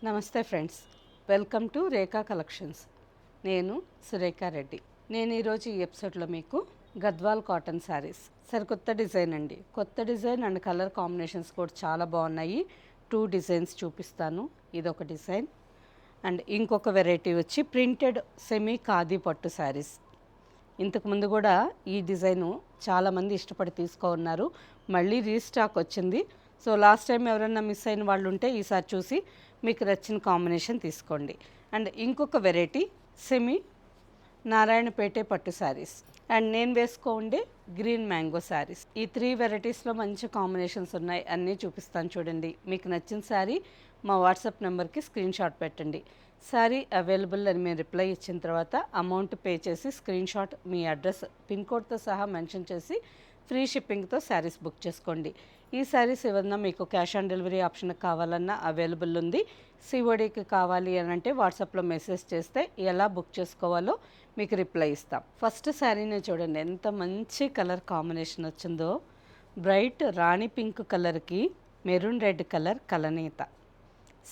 నమస్తే friends, welcome to Rekha collections. నేను సురేఖ రెడ్డి. నేను ఈరోజు ఈ ఎపిసోడ్లో మీకు గద్వాల్ కాటన్ శారీస్ సరికొత్త డిజైన్ అండి. కొత్త డిజైన్ అండ్ కలర్ కాంబినేషన్స్ కూడా చాలా బాగున్నాయి. 2 డిజైన్స్ చూపిస్తాను. ఇదొక డిజైన్ అండ్ ఇంకొక వెరైటీ వచ్చి ప్రింటెడ్ సెమీ ఖాదీ పట్టు శారీస్. ఇంతకుముందు కూడా ఈ డిజైను చాలామంది ఇష్టపడి ఉన్నారు. మళ్ళీ రీస్టాక్ వచ్చింది. సో లాస్ట్ టైం ఎవరైనా మిస్ అయిన వాళ్ళు ఉంటే ఈసారి చూసి మీకు నచ్చిన కాంబినేషన్ తీసుకోండి. అండ్ ఇంకొక వెరైటీ సెమీ నారాయణపేటే పట్టు శారీస్ అండ్ నేను వేసుకోండి గ్రీన్ మ్యాంగో శారీస్. ఈ 3 వెరైటీస్లో మంచి కాంబినేషన్స్ ఉన్నాయి. అన్నీ చూపిస్తాను చూడండి. మీకు నచ్చిన శారీ మా వాట్సాప్ నెంబర్కి స్క్రీన్ షాట్ పెట్టండి. శారీ అవైలబుల్ అని మేము రిప్లై ఇచ్చిన తర్వాత అమౌంట్ పే చేసి స్క్రీన్ షాట్ మీ అడ్రస్ పిన్ కోడ్తో సహా మెన్షన్ చేసి ఫ్రీ షిప్పింగ్తో శారీస్ బుక్ చేసుకోండి. ఈ శారీస్ ఏమన్నా మీకు క్యాష్ ఆన్ డెలివరీ ఆప్షన్ కావాలన్నా అవైలబుల్ ఉంది. సిఓడికి కావాలి అని అంటే వాట్సాప్లో మెసేజ్ చేస్తే ఎలా బుక్ చేసుకోవాలో మీకు రిప్లై ఇస్తాం. ఫస్ట్ శారీని చూడండి, ఎంత మంచి కలర్ కాంబినేషన్ వచ్చిందో. బ్రైట్ రాణి పింక్ కలర్కి మెరూన్ రెడ్ కలర్ కలనేత.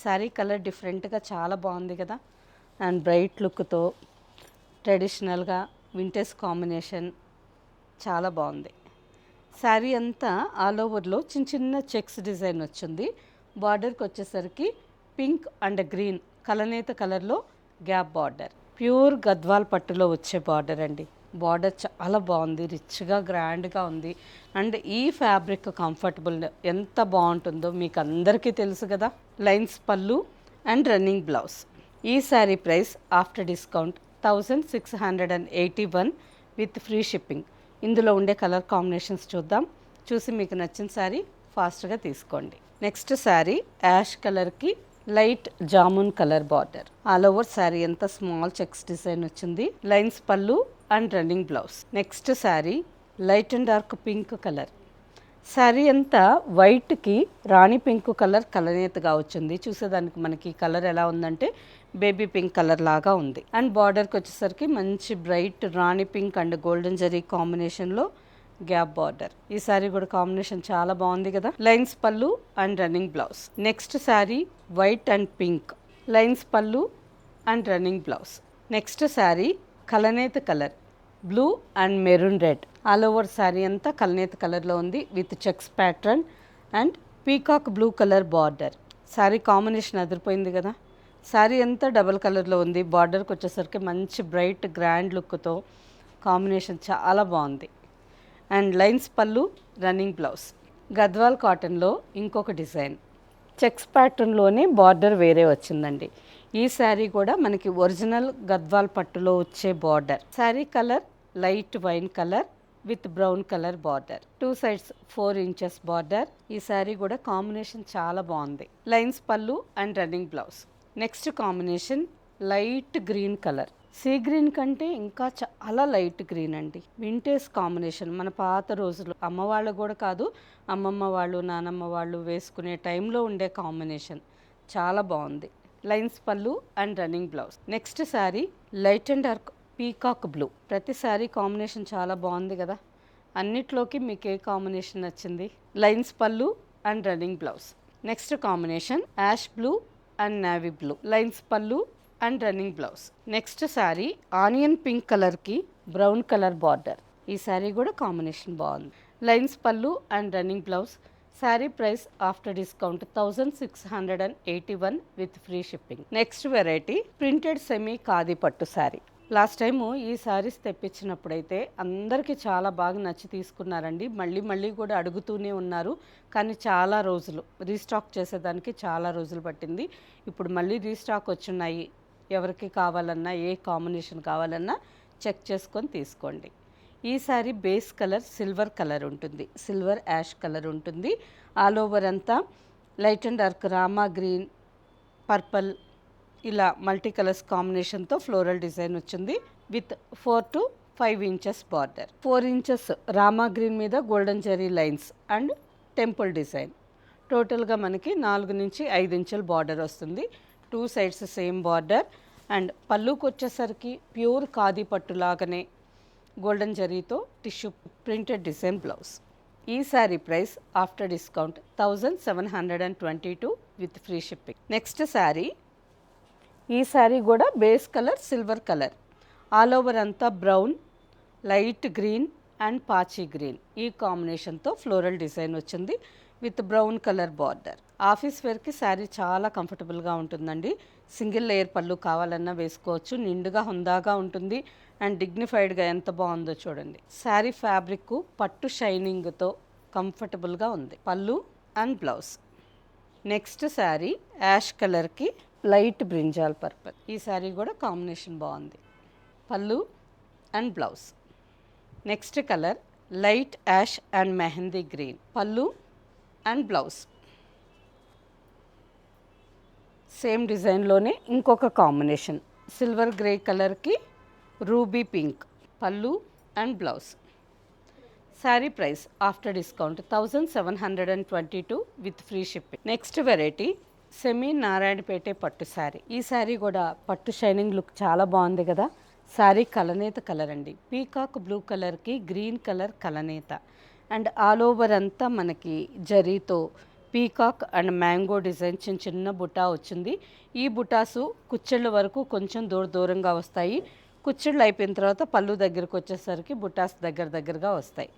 శారీ కలర్ డిఫరెంట్గా చాలా బాగుంది కదా. అండ్ బ్రైట్ లుక్తో ట్రెడిషనల్గా వింటేజ్ కాంబినేషన్ చాలా బాగుంది. శారీ అంతా ఆల్ ఓవర్లో చిన్న చిన్న చెక్స్ డిజైన్ వచ్చింది. బార్డర్కి వచ్చేసరికి పింక్ అండ్ గ్రీన్ కలనేత కలర్లో గ్యాప్ బార్డర్. ప్యూర్ గద్వాల్ పట్టులో వచ్చే బార్డర్ అండి. బార్డర్ చాలా బాగుంది, రిచ్గా గ్రాండ్గా ఉంది. అండ్ ఈ ఫ్యాబ్రిక్ కంఫర్టబుల్ ఎంత బాగుంటుందో మీకు అందరికీ తెలుసు కదా. లైన్స్ పళ్ళు అండ్ రన్నింగ్ బ్లౌజ్. ఈ sari price after discount 1681 with free shipping. ఇందులో ఉండే కలర్ కాంబినేషన్స్ చూద్దాం. చూసి మీకు నచ్చిన శారీ ఫాస్ట్గా తీసుకోండి. నెక్స్ట్ శారీ యాష్ కలర్కి light jamun colour border. All over sari అంతా స్మాల్ చెక్స్ డిజైన్ వచ్చింది. లైన్స్ పళ్ళు and running blouse. Next sari light and dark pink colour. Sari అంతా వైట్కి రాణి పింక్ కలర్ కలనేతగా వచ్చింది. చూసేదానికి మనకి కలర్ ఎలా ఉందంటే బేబీ పింక్ కలర్ లాగా ఉంది. అండ్ బార్డర్కి వచ్చేసరికి మంచి bright rani pink and golden zari కాంబినేషన్లో గ్యాప్ బార్డర్. ఈ శారీ కూడా కాంబినేషన్ చాలా బాగుంది కదా. లైన్స్ పళ్ళు and running blouse. Next sari white and pink. Lines పళ్ళు and running blouse. Next sari కలనేత colour blue and maroon red. All over sari అంతా కలనేత కలర్లో ఉంది with checks pattern and peacock blue colour border. Sari combination అదిరిపోయింది కదా. శారీ అంతా డబల్ కలర్లో ఉంది. బార్డర్కి వచ్చేసరికి మంచి బ్రైట్ గ్రాండ్ లుక్తో కాంబినేషన్ చాలా బాగుంది. అండ్ లైన్స్ పళ్ళు రన్నింగ్ బ్లౌజ్. గద్వాల్ కాటన్లో ఇంకొక డిజైన్ చెక్స్ ప్యాటర్న్లోనే బార్డర్ వేరే వచ్చిందండి. ఈ శారీ కూడా మనకి ఒరిజినల్ గద్వాల్ పట్టులో వచ్చే border. Sari colour light wine colour with brown colour border. 2 sides 4 inches border. ఈ శారీ కూడా కాంబినేషన్ చాలా బాగుంది. లైన్స్ పళ్ళు and running blouse. Next combination light green colour. Sea green కంటే ఇంకా చాలా లైట్ గ్రీన్ అండి. Vintage combination. మన పాత రోజులు అమ్మ వాళ్ళు కూడా కాదు, అమ్మమ్మ వాళ్ళు నానమ్మ వాళ్ళు వేసుకునే టైంలో ఉండే కాంబినేషన్ చాలా బాగుంది. లైన్స్ పళ్ళు and running blouse. Next sari light and dark peacock blue. ప్రతి శారీ కాంబినేషన్ చాలా బాగుంది కదా. అన్నిట్లోకి మీకు ఏ కాంబినేషన్ నచ్చింది? లైన్స్ పళ్ళు and running blouse. Next combination ash blue and navy blue. Lines పళ్ళు and running blouse. Next sari onion pink కలర్కి బ్రౌన్ కలర్ బార్డర్. ఈ శారీ కూడా కాంబినేషన్ బాగుంది. లైన్స్ పళ్ళు and running blouse. Sari price after discount 1681 with free shipping. Next variety printed semi khadi పట్టు sari. Last time ఈ శారీస్ తెప్పించినప్పుడైతే అందరికీ చాలా బాగా నచ్చి తీసుకున్నారండి. మళ్ళీ కూడా అడుగుతూనే ఉన్నారు. కానీ చాలా రోజులు రీస్టాక్ చేసేదానికి చాలా రోజులు పట్టింది. ఇప్పుడు మళ్ళీ రీస్టాక్ వచ్చున్నాయి. ఎవరికి కావాలన్నా ఏ కాంబినేషన్ కావాలన్నా చెక్ చేసుకొని తీసుకోండి. ఈ sari base colour silver colour ఉంటుంది. సిల్వర్ యాష్ కలర్ ఉంటుంది. ఆల్ ఓవర్ అంతా light and dark Rama green purple ఇలా మల్టీ కలర్స్ కాంబినేషన్తో ఫ్లోరల్ డిజైన్ వచ్చింది with 4 to 5 inches border. 4 inches Rama green మీద golden zari lines and temple design. టోటల్గా మనకి 4 నుంచి 5 ఇంచుల బార్డర్ వస్తుంది. 2 సైడ్స్ సేమ్ బార్డర్. అండ్ పళ్ళుకి వచ్చేసరికి ప్యూర్ ఖాదీ పట్టులాగానే గోల్డెన్ జరీతో టిష్యూ ప్రింటెడ్ డిజైన్ బ్లౌజ్. ఈ sari price after discount 1722 with free shipping. Next sari, ఈ శారీ కూడా base colour silver colour, all over అంతా బ్రౌన్, లైట్ గ్రీన్ అండ్ పాచీ గ్రీన్ ఈ కాంబినేషన్తో ఫ్లోరల్ డిజైన్ వచ్చింది with brown colour border. Office వేర్కి శారీ చాలా కంఫర్టబుల్గా ఉంటుందండి. సింగిల్ లేయర్ పళ్ళు కావాలన్నా వేసుకోవచ్చు. నిండుగా హుందాగా ఉంటుంది అండ్ డిగ్నిఫైడ్గా ఎంత బాగుందో చూడండి. శారీ ఫ్యాబ్రిక్ పట్టు షైనింగ్తో కంఫర్టబుల్గా ఉంది. Pallu and blouse. Next sari ash కలర్కి లైట్ బ్రింజాల్ పర్పల్, ఈ శారీ కూడా కాంబినేషన్ బాగుంది. Pallu and blouse. Next colour light ash and mehndi green, pallu and blouse. Same డిజైన్లోనే ఇంకొక కాంబినేషన్ సిల్వర్ గ్రే కలర్కి ruby pink, pallu and blouse. Sari price after discount 1722 with free shipping. Next variety semi Narayanpet పట్టు శారీ. ఈ శారీ కూడా పట్టు షైనింగ్ లుక్ చాలా బాగుంది కదా. శారీ కలనేత కలర్ అండి, పీకాక్ బ్లూ కలర్కి గ్రీన్ కలర్ కలనేత అండ్ ఆల్ ఓవర్ అంతా మనకి జరీతో పీకాక్ అండ్ మ్యాంగో డిజైన్ చిన్న చిన్న బుటా వచ్చింది. ఈ బుటాసు కుచ్చెళ్ళ వరకు కొంచెం దూరంగా వస్తాయి. కుచ్చెళ్ళు అయిపోయిన తర్వాత పళ్ళు దగ్గరకు వచ్చేసరికి బుటాస్ దగ్గరగా వస్తాయి.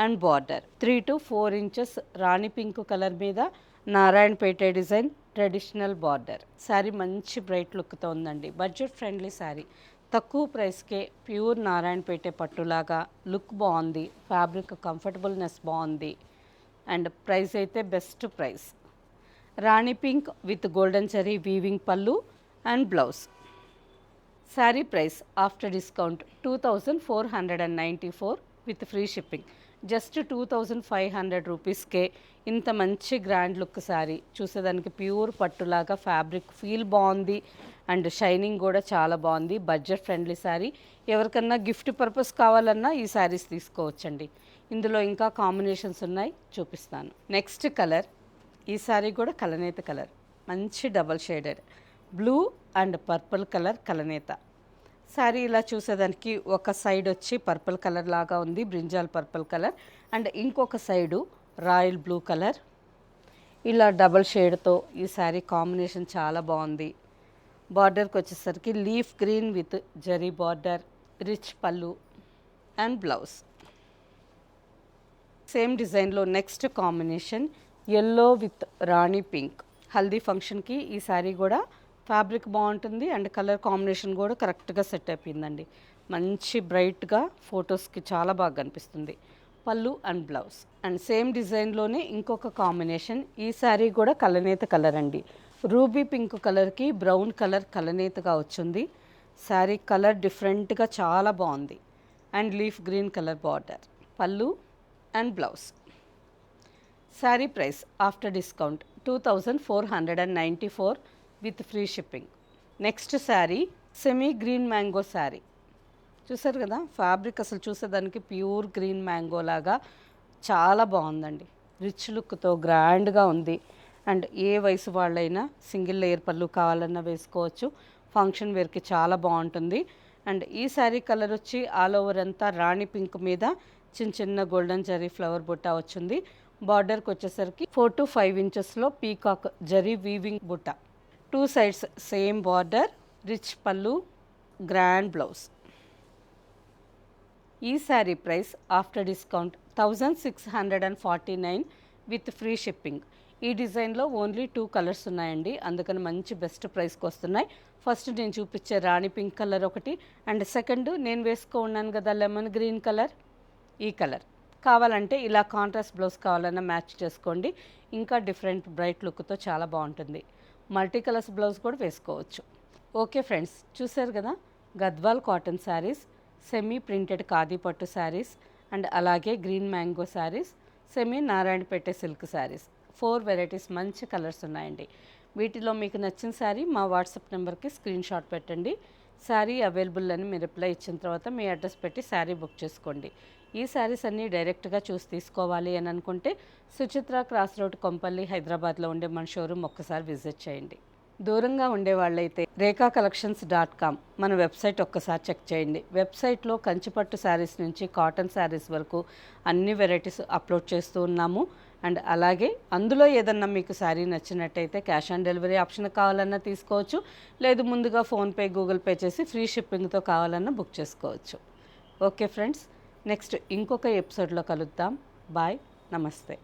And border 3 to 4 inches rani pink colour మీద Narayanpet design traditional border. Sari మంచి బ్రైట్ లుక్తో ఉందండి. బడ్జెట్ ఫ్రెండ్లీ శారీ, తక్కువ ప్రైస్కే ప్యూర్ నారాయణపేట పట్టులాగా లుక్ బాగుంది. ఫ్యాబ్రిక్ కంఫర్టబుల్నెస్ బాగుంది అండ్ ప్రైస్ అయితే best price. Rani pink with golden zari weaving pallu and blouse. Sari price after discount 2494 with free shipping. Just 2500 రూపీస్కే ఇంత మంచి గ్రాండ్ లుక్ శారీ. చూసేదానికి ప్యూర్ పట్టులాగా ఫ్యాబ్రిక్ ఫీల్ బాగుంది అండ్ షైనింగ్ కూడా చాలా బాగుంది. Budget friendly sari. ఎవరికన్నా గిఫ్ట్ పర్పస్ కావాలన్నా ఈ శారీస్ తీసుకోవచ్చండి. ఇందులో ఇంకా కాంబినేషన్స్ ఉన్నాయి, చూపిస్తాను. నెక్స్ట్ కలర్, ఈ శారీ కూడా కలనేత కలర్, మంచి double shaded blue and purple colour కలనేత శారీ. ఇలా చూసేదానికి ఒక సైడ్ వచ్చి పర్పుల్ కలర్ లాగా ఉంది, బ్రింజాల్ పర్పుల్ కలర్, అండ్ ఇంకొక సైడు రాయల్ బ్లూ కలర్. ఇలా డబల్ షేడ్తో ఈ శారీ కాంబినేషన్ చాలా బాగుంది. బార్డర్కి వచ్చేసరికి leaf green with zari border, rich pallu and blouse. Same డిజైన్లో next combination yellow with rani pink. Haldi ఫంక్షన్కి ఈ శారీ కూడా ఫ్యాబ్రిక్ బాగుంటుంది అండ్ కలర్ కాంబినేషన్ కూడా కరెక్ట్గా సెట్ అయిపోయిందండి. మంచి బ్రైట్గా ఫొటోస్కి చాలా బాగా కనిపిస్తుంది. Pallu and blouse. And same డిజైన్లోనే ఇంకొక కాంబినేషన్, ఈ శారీ కూడా కలనేత కలర్ అండి. రూబీ పింక్ కలర్కి బ్రౌన్ కలర్ కలనేతగా వచ్చింది. శారీ కలర్ డిఫరెంట్గా చాలా బాగుంది and leaf green colour border, pallu and blouse. Sari price after discount 2494 with free shipping. Next sari semi green mango sari. చూసారు కదా, ఫ్యాబ్రిక్ అసలు చూసేదానికి ప్యూర్ గ్రీన్ మ్యాంగో లాగా చాలా బాగుందండి. రిచ్ లుక్తో గ్రాండ్గా ఉంది అండ్ ఏ వయసు వాళ్ళైనా సింగిల్ లేయర్ పళ్ళు కావాలన్నా వేసుకోవచ్చు. ఫంక్షన్ వేర్కి చాలా బాగుంటుంది. అండ్ ఈ శారీ కలర్ వచ్చి ఆల్ ఓవర్ అంతా రాణి పింక్ మీద చిన్న చిన్న గోల్డెన్ జరీ ఫ్లవర్ బుట్ట వచ్చింది. బార్డర్కి వచ్చేసరికి 4 to 5 ఇంచెస్లో పీకాక్ జరీ వీవింగ్ బుట్ట. 2 సైడ్స్ సేమ్ బార్డర్, రిచ్ పళ్ళు, గ్రాండ్ బ్లౌజ్. ఈ sari price after discount 1649 with free shipping. ఈ డిజైన్లో ఓన్లీ 2 కలర్స్ ఉన్నాయండి, అందుకని మంచి బెస్ట్ ప్రైస్కి వస్తున్నాయి. ఫస్ట్ నేను చూపించే రాణి పింక్ కలర్ ఒకటి అండ్ సెకండ్ నేను ఉన్నాను కదా లెమన్ గ్రీన్ కలర్, ఈ కలర్. కావాలంటే ఇలా కాంట్రాస్ట్ బ్లౌజ్ కావాలన్నా మ్యాచ్ చేసుకోండి. ఇంకా డిఫరెంట్ బ్రైట్ లుక్తో చాలా బాగుంటుంది. మల్టీ కలర్స్ బ్లౌజ్ కూడా వేసుకోవచ్చు. ఓకే ఫ్రెండ్స్, చూసారు కదా Gadwal cotton saris, semi printed khadi పట్టు శారీస్ అండ్ అలాగే green mango saris, semi Narayanpet silk saris. 4 varieties మంచి కలర్స్ ఉన్నాయండి. వీటిలో మీకు నచ్చిన శారీ మా వాట్సాప్ నెంబర్కి స్క్రీన్ షాట్ పెట్టండి. శారీ అవైలబుల్ అని మీరు రిప్లై ఇచ్చిన తర్వాత మీ అడ్రస్ పెట్టి శారీ బుక్ చేసుకోండి. ఈ శారీస్ అన్నీ డైరెక్ట్గా చూసి తీసుకోవాలి అని అనుకుంటే సుచిత్ర క్రాస్ రోడ్ కొంపల్లి హైదరాబాద్లో ఉండే మన షోరూమ్ ఒక్కసారి విజిట్ చేయండి. దూరంగా ఉండే వాళ్ళైతే రేఖాకలెక్షన్స్.com మన వెబ్సైట్ ఒక్కసారి చెక్ చేయండి. వెబ్సైట్లో కంచిపట్టు శారీస్ నుంచి కాటన్ శారీస్ వరకు అన్ని వెరైటీస్ అప్లోడ్ చేస్తూ ఉన్నాము. అండ్ అలాగే అందులో ఏదన్నా మీకు శారీ నచ్చినట్టయితే క్యాష్ ఆన్ డెలివరీ ఆప్షన్ కావాలన్నా తీసుకోవచ్చు, లేదు ముందుగా ఫోన్పే గూగుల్ పే చేసి ఫ్రీ షిప్పింగ్తో కావాలన్నా బుక్ చేసుకోవచ్చు. ఓకే ఫ్రెండ్స్, నెక్స్ట్ ఇంకొక ఎపిసోడ్లో కలుద్దాం. బాయ్, నమస్తే.